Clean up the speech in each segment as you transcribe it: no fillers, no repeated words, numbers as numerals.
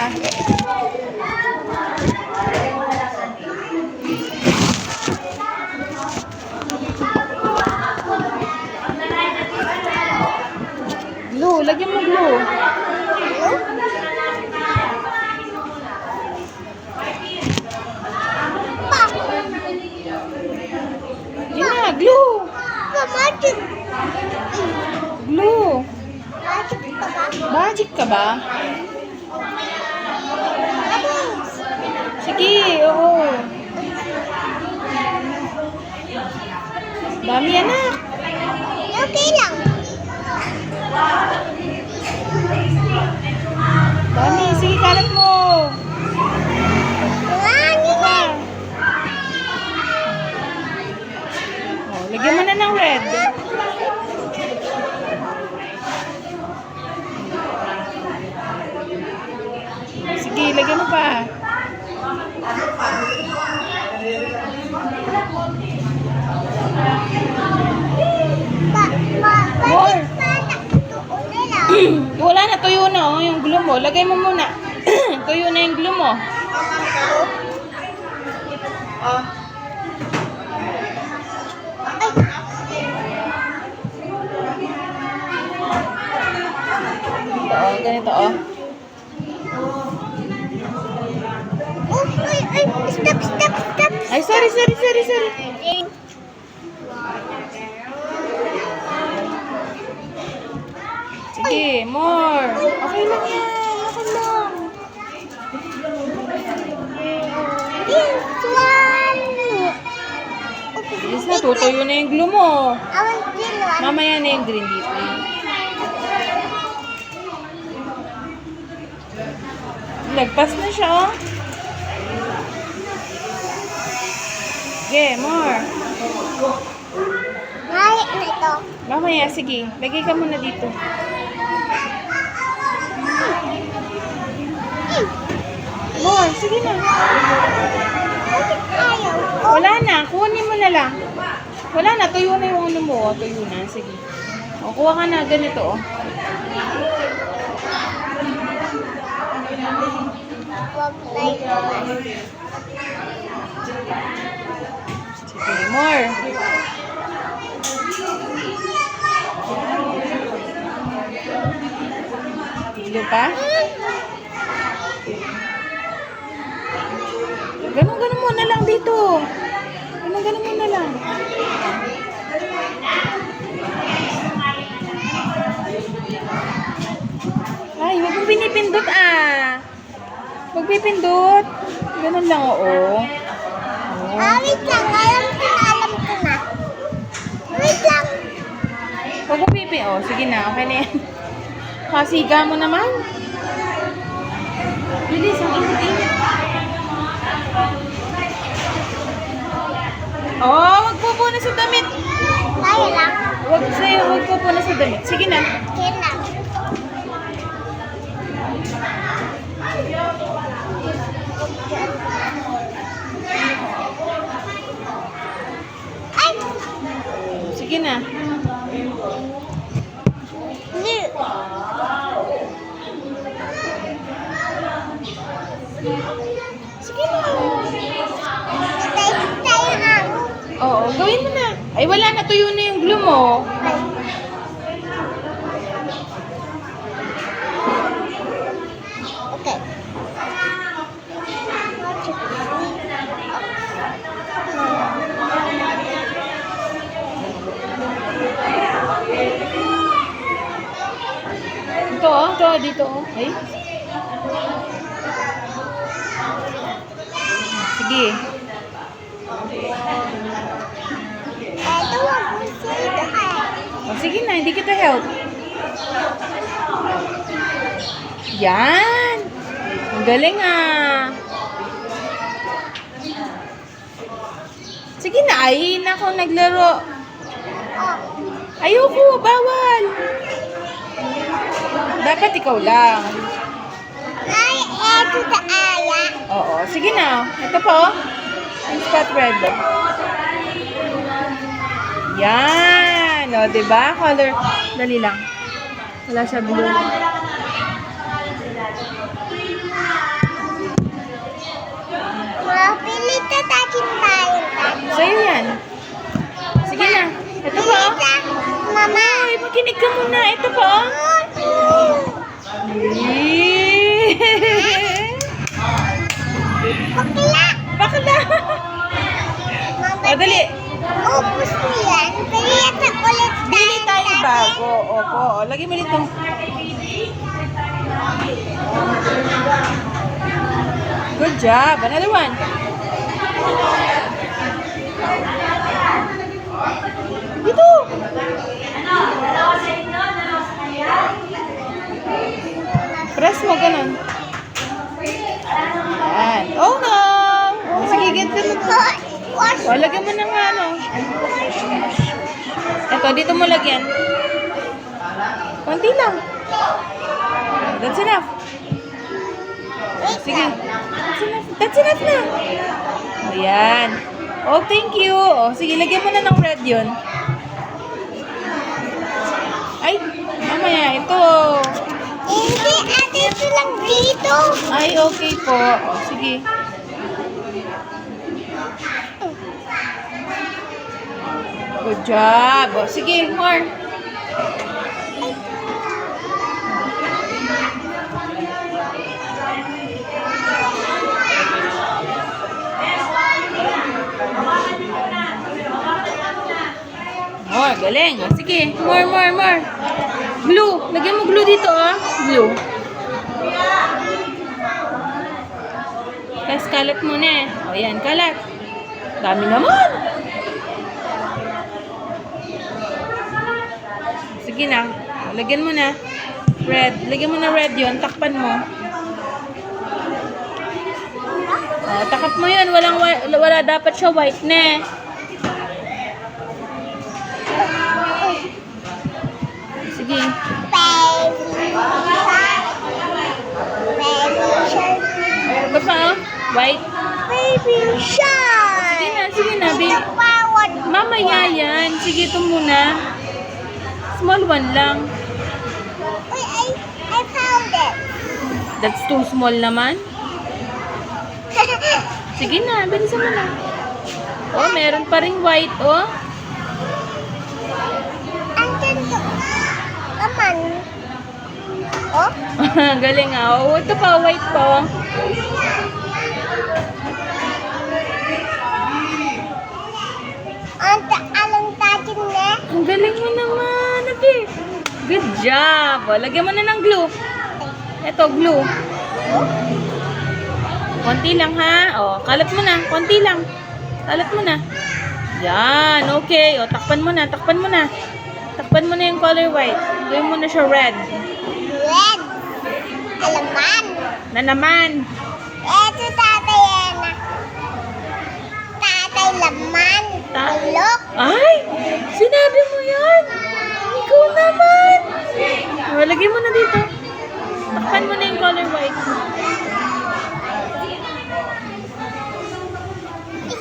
Glue, lagyan mo glue. Yun na, glue. Magic. Glue. Magic pa ba? Magic ka ba? Abis. Sige, oo. Dami anak. Okay lang. Dami, sige kalat mo. Oh, lagyan mo na ng red. Sige, lagyan mo pa. More. Wala na, tuyo na oh, yung glue mo. Lagay mo muna. Tuyo na yung glue mo. Oh. Ito oh, ganito oh. Stop. Ay, sorry. Sige, more. Okay lang yan. Okay lang. This one. Bilis na, tutuyo na yung glue mo. I want this one. Mamaya na yung green dito. Lagpas na siya, oh. Sige, more. Ay, ano ito? Mamaya, sige. Lagay ka muna dito. More, sige na. Ayaw. Wala na, kunin mo na lang. Wala na, tuyo na yung ano mo. Oh. Tuyo na, sige. O, kuha ka na, ganito, oh. Wag like Sige, more. Tilo pa? Ganun mo na lang dito. Ganun mo na lang. Ay, huwag mong pinipindot ah. Huwag pipindot. Ganun lang, oo. wait lang. Alam ko na. Wait lang. Huwag mong oh, sige na, okay na yan. Kasiga mo naman. Bilis, ang init-init. Oh, wag po na sa damit. Kaya lang. Wag po na sa damit. Sige na. Kaya lang. Ay! Sige na. Sige na. Tayo na. Oo, gawin mo na. Ay, wala na. Tuyo na yung glue mo. Okay. Ito, dito. Ay. Sige. Ito, wag mo sila. O, sige na, hindi kita help. Yan. Ang galing ah. Sige na, ay na ako naglaro. Ayoko, bawal. Dapat ikaw lang. Ay, eto sa aya. Oo, sige na. Ito po. Yung spot red. Yan. O, diba? Color. Dali lang. Wala siya blue. touching tayo. Sa'yo yan. Sige na. Ito pa, oh. Mama. Ay, makinig ka muna. Ito pa, oh. Bakla. Bakla. O, dali. Ubus mo yan. Kaya ulit Bili tayo bago. Opo. O, lagay mo dito. Good job. Another one. Dito. Press mo, ganun. Yan. Oh, no. Oh, sige, get them. O, lagyan mo ng ano. Ito, dito mo lagyan. Konti lang. That's enough. Sige. That's enough na. O, yan. Oh, thank you. O, sige, lagyan mo na ng red yun. Ay, mamaya, ito. Hindi, ate, ito lang dito. Ay, okay po. O, sige. Good job. O, sige, more. More, galing. O, sige, more. Glue. Lagyan mo glue dito, ah. Glue. Tapos kalat muna eh. O, yan, kalat. Dami naman. Sige na. O, lagyan mo na. Red. Lagyan mo na red yun. Takpan mo. O, takap mo yun. Wala dapat siya white na. Sige. Ito pa, oh. White. Baby shark. Sige na. Mamaya yan. Sige, ito muna. Small one lang. Wait, I found it. That's too small naman. Sige na, bilisan mo na. Oh, meron pa ring white, oh. Andyan to. Naman. Oh? Galing, ah. Oh, ito pa, white pa, oh. Alang tajin na. Ang galing mo naman, Abi. Good job. Oh, lagyan mo na ng glue. Ito, glue. Konti lang, ha? Oh, kalat mo na. Konti lang. Kalat mo na. Yan, okay. Oh, takpan mo na. Takpan mo na yung color white. Gawin mo na siya red. Red. Alaman. Na naman. Eto tatay yan. Tatay laman. Alok. Ay! Sinabi mo yan! Ikaw naman! Oh, lagyan mo na dito. Takpan mo na yung color white.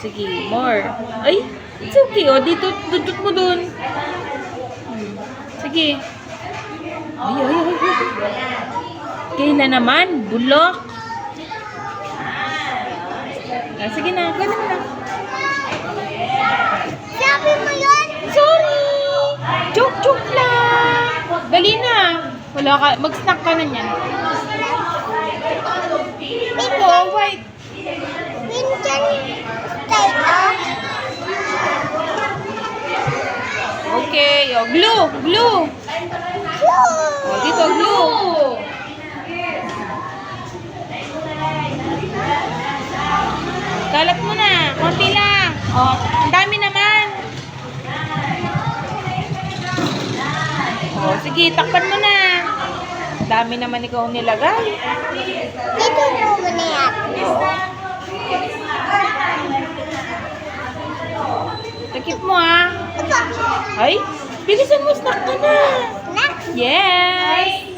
Sige, more. Ay! It's okay, oh. Dito, dudut mo dun. Sige. Ay. Kaya na naman, bulok. Ah, sige na, gano'n na. Sabi mo yun? Sorry! Joke lang! Dali na! Wala ka, mag-snack ka na niyan. Ito, white. Minsan tayo. Okay, oh, glue! Oh, dito, glue! Kalat mo na, konti lang. Oh, ang dami naman. Oh, sige, takpan mo na. Ang dami naman ikaw nilagay. Ito mo na yan. Takip mo, ah. Ito. Ay, bilisan mo, snack ka na. Snack. Yes!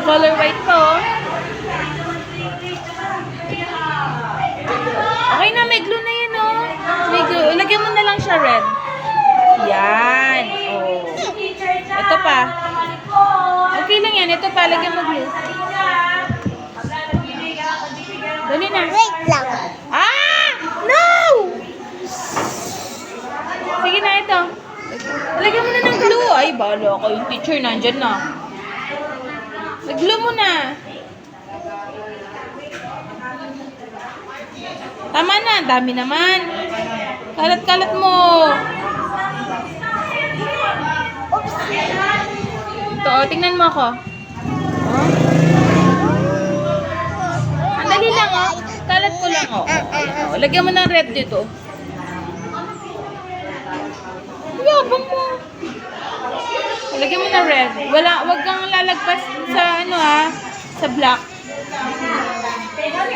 Color white po. Okay na, may glue na yan, oh. May glue. Lagyan mo na lang siya red. Yan. Oh. Ito pa. Okay lang yan. Ito pa, lagyan mo glue. Dali na. Wait lang. Ah! No! Sige na, ito. Lagyan mo na ng glue. Ay, bala ko. Yung teacher nandyan na. Nag-glue mo na. Tama na. Dami naman. Kalat-kalat mo. Oops. Ito, oh, tingnan mo ako. Oh. Ang dali lang, oh. Kalat ko lang, oh. Oh, lagyan mo ng red dito. Yabang mo. Lagyan mo ng red. Wag kang lalagpas sa ano, ha. Sa black.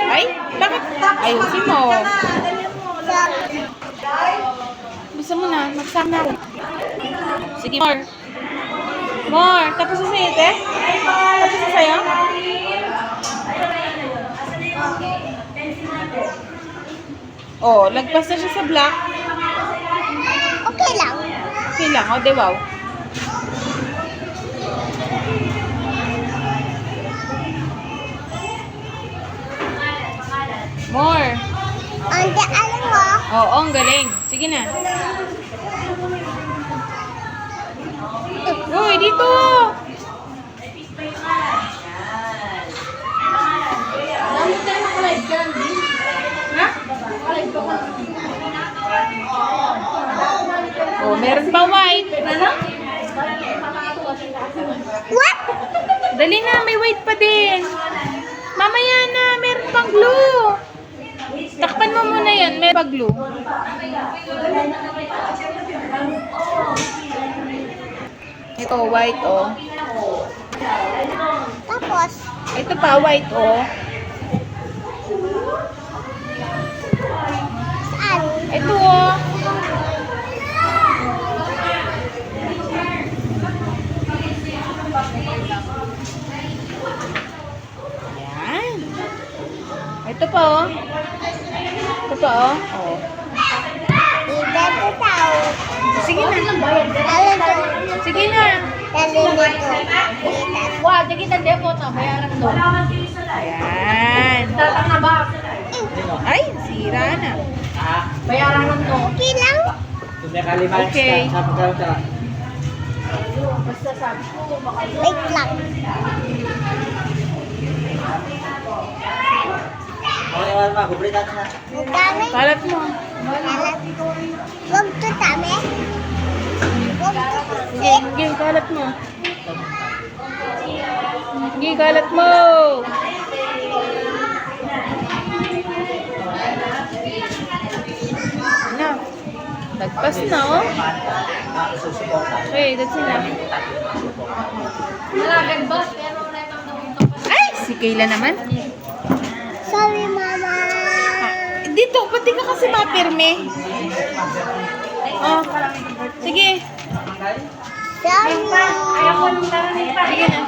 Ay, bakit? Ayusin mo. Gusto mo na, magsama na ako. Sige, more. More. Tapos na sa'yo, te? Tapos na sa'yo? Oh, lagpas na siya sa black. Okay lang. Okay lang, oh, de wow. More. Ante, alam mo? Oo, ang galing. Sige na. Uy, dito! Ha? Oh, meron pa white. Ano? What? Dali na, may white pa din. Mamaya na, meron pang glue. Takpan mo muna yan, meron pang glue. Ito, white, oh. Tapos, Ito pa, white, oh. saan? Ito, oh. Yan. Ito pa, oh. Ito pa, oh. Oh. Ida ko tao. Sige na. Alam ko. Sige na. Nalilito. Wah, jadi kita depo to, bayaran to. Ayan. Datang na ba? Ay, sira na. Bayaran to. Okay lang? Okay. Basta sabi ko, baka Wait lang. Ang dami. Kalat mo. Alam ko. Huwag to dami. Huwag to Sige, sige, kalat mo. Sige, kalat mo. Na. Nagpas na, oh. Okay, that's enough. nalagad ba? Pero wala nang Ay, si Kayla naman. Sorry, Mama. Dito, pati ka kasi mapirme. Oh, sige. Sorry. Sige na.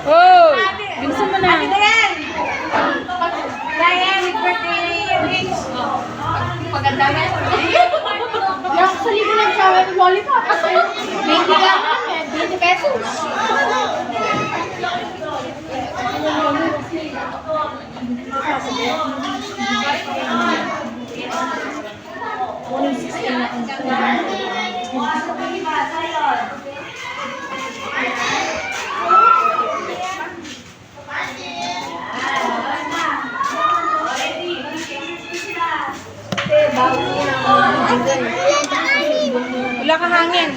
Oh, bilisan mo na. Paganda na. Yung sa libo ng shower ng lollipop. 20 lang. 20 pesos. Wala ka hangin.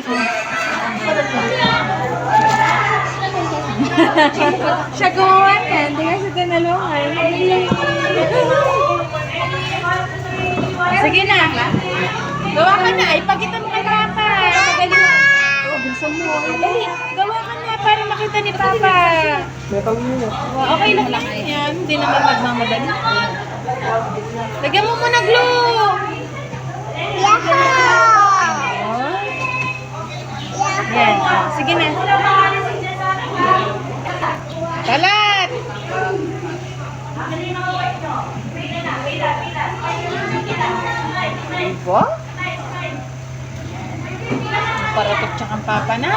Siya gumawa yan. Hindi nga siya tinalungan. Sige na. Gawa ka na. Ay, pagkita mo kay Papa. Magaling mo. Oh, bilisan mo. Dali. Gawa ka na para makita ni Papa. Okay lang yan. Hindi naman magmamadali. Lagyan mo muna glue. Yahoo! Oh. Yan. Oh, sige na. Kalat! Diba? Paratot tsaka papa na.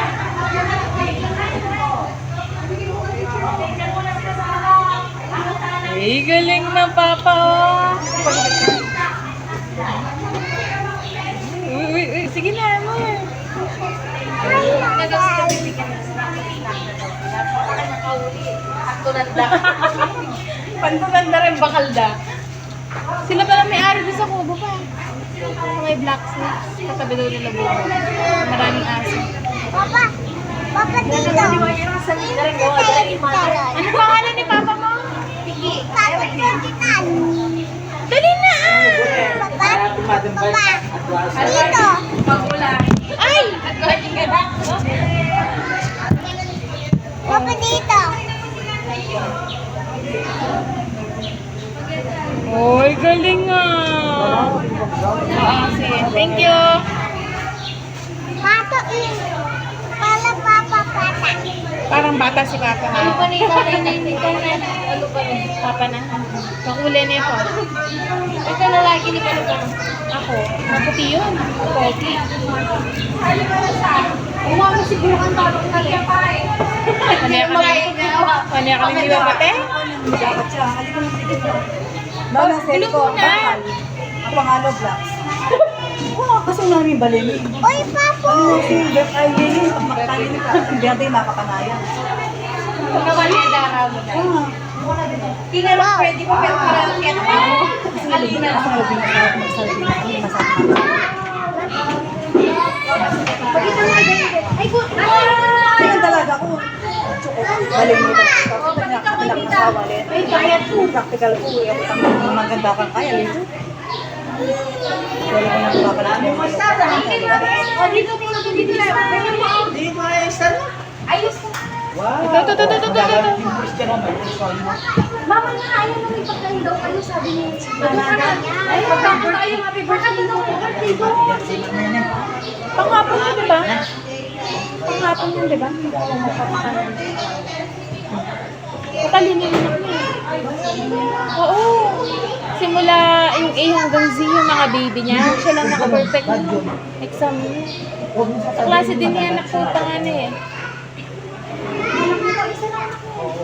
Ay, galing na papa, oh. Uy, sige na, amor. Pantulanda rin bakalda. Sila pala may-ari doon sa kubo pa. Sa may blacksmith. Katabi daw nila bubo. Maraming aso. Papa! Papa dito! Ano pangalan ni papa mo? Papa Ferdinand! Dali na! Papa! Papa! Dito! Ay! Papa dito! Oy, galing ah! Oo, sige. Thank you! Pato in! Pala Papa Pata! Parang bata si papa Ano pa ha. ni tatay na hindi ka na? Ano pa rin? Papa na. Kakulay na ito. Ito lalaki ni Palupa. Ako. Maputi yun. Pogi. Umama siguro kang tapos na rin. Kanya kami di ba pate? Dapat siya. Halika mo sige po. Lola, Gulo ko. muna. Bakal. Ang pangalo, blacks. Oo, kasi namin balili. Uy, Papo! Ano si Beth ay yun. Pagmakain ka. Hindi natin makakanayan. Pagkawali ang dara mo na. Hindi naman pwede ko pero parang kaya Kasi nalagyan na ako nalagyan na ako magsalita na ako. Masakit. Ay, ko. Kaya talaga ako. Tsoko. Balili ka. Tapos anak na sawa. Ay, kaya po. Practical po. Ang maganda kang kaya. Lito. Wala ko nang papalit mo. O, dito dito na. Hindi mo ay start. Ayos ka. Ito. Mama nga, ayaw nang ipagkailaw kayo, sabi niya. Ay, magkakita kayo, happy birthday daw. Birthday daw. Panghapon yun, di ba? Panghapon yun, di ba? Katalino yun ako eh. Oo. Simula yung A hanggang Z yung mga baby niya. Siya lang naka-perfect exam niya. Sa klase din niya nakutang ano eh.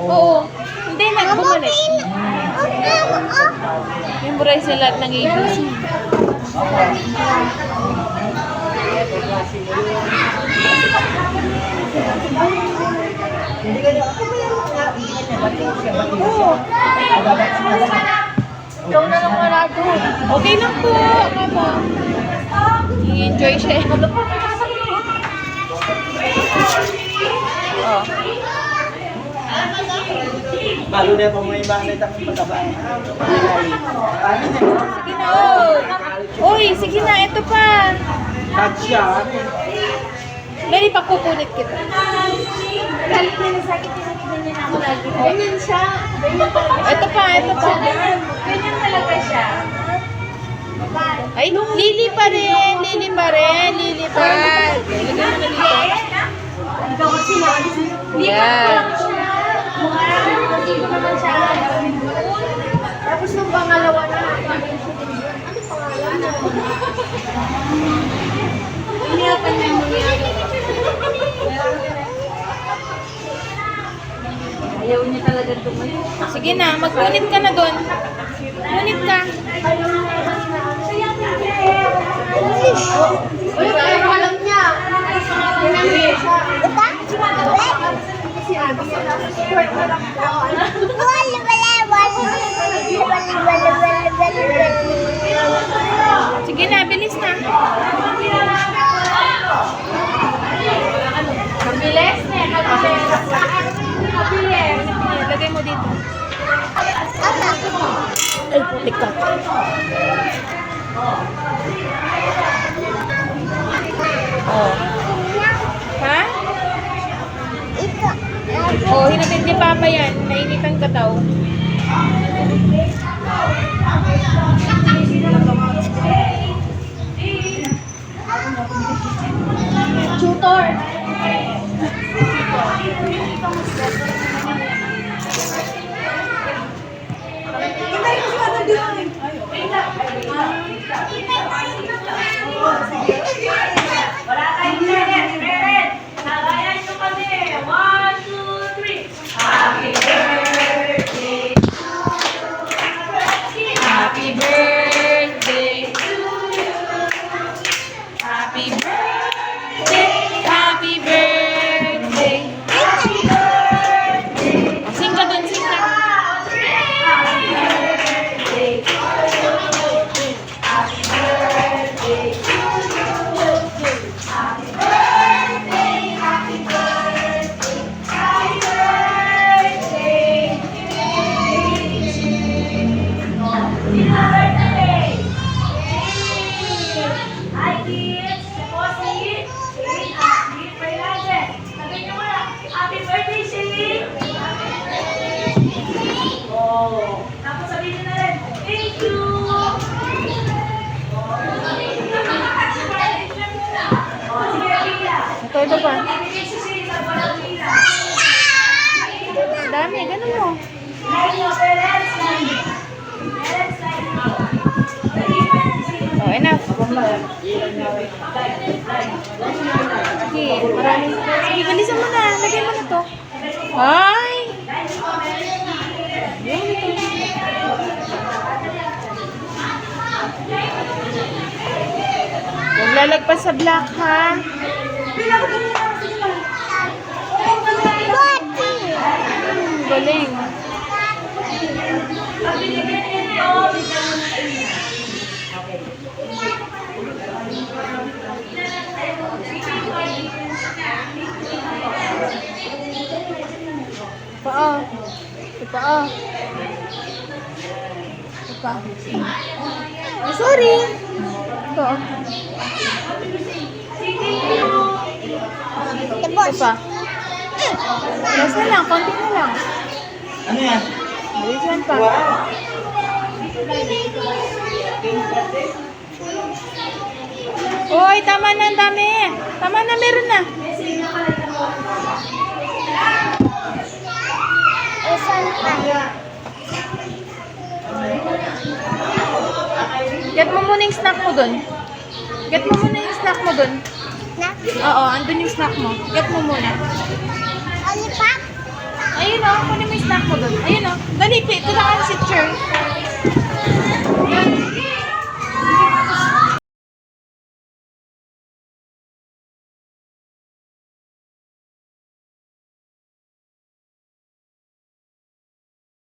Oo. Hindi, nagbumalik. Memorize na lahat ng ABC. Hindi ka niya. Ako ba yung mga iingat niya? Ba't yung siya? Ba't yung siya? Ikaw na lang wala doon. Okay lang po. Ako po. I-enjoy siya eh. Oh. Balo na po may bakit ang mataba. Sige na, oh. Uy, sige na. Ito pa. Touch siya. Dali, pakupunit kita. Galit niya na sakit, tinatignan niya na ako lagi. Ganyan siya. Ganyan talaga. Ito pa. Ganyan talaga siya. Ay, lili pa rin. Lili pa. Lagyan mo na dito. Ikaw kasi naalis niya. Yan. Kasi naman siya. Tapos nung pangalawa na, ano pangalan na? Iniyapan niya yung nangyari. Ayaw niya talaga tumayo. Sige na, magpunit ka na doon. Punit ka. Uy, pero alam niya. Pinamili siya. Kasi abi niya na short na lang po. Sige na, bilis na. Mabilis na. Mabilis. Lagay mo dito. Ay, putik ka. Oh. Ha? Oh, hinatid ni Papa yan. Nainitan ka daw. Tutor. Hintayin mo si Ate Dion. Ay, Happy birthday to you. Happy birthday, happy birthday. Sing ka dun, sing ka. Happy birthday, Shane! Tapos sabihin na rin, thank you! Sige, Pila. Ito pa. Ibigay si Shane sa walang Pila. Ang dami, ganun mo. Line mo, parents, line. Parents, line mo. Oh, enough. Sige, marami. Sige, bilisan mo na. Lagay mo na to. Ay! Yung ito. Huwag lalagpas sa black, ha? Galing. Paa. Paa. Paa. Oh, sorry. Ito. Ito pa. Last na lang. Konti na lang. Ano yan? Bilisan pa. Uy, tama na. Ang dami. Tama na. Meron na. Isan pa. Get mo muna yung snack mo dun. Get mo muna yung snack mo dun. Na? Oo, andun yung snack mo. Get mo muna. Ano pa? Ayun o, kunin mo yung snack mo dun. Ayun o. Dali, ito na ang picture.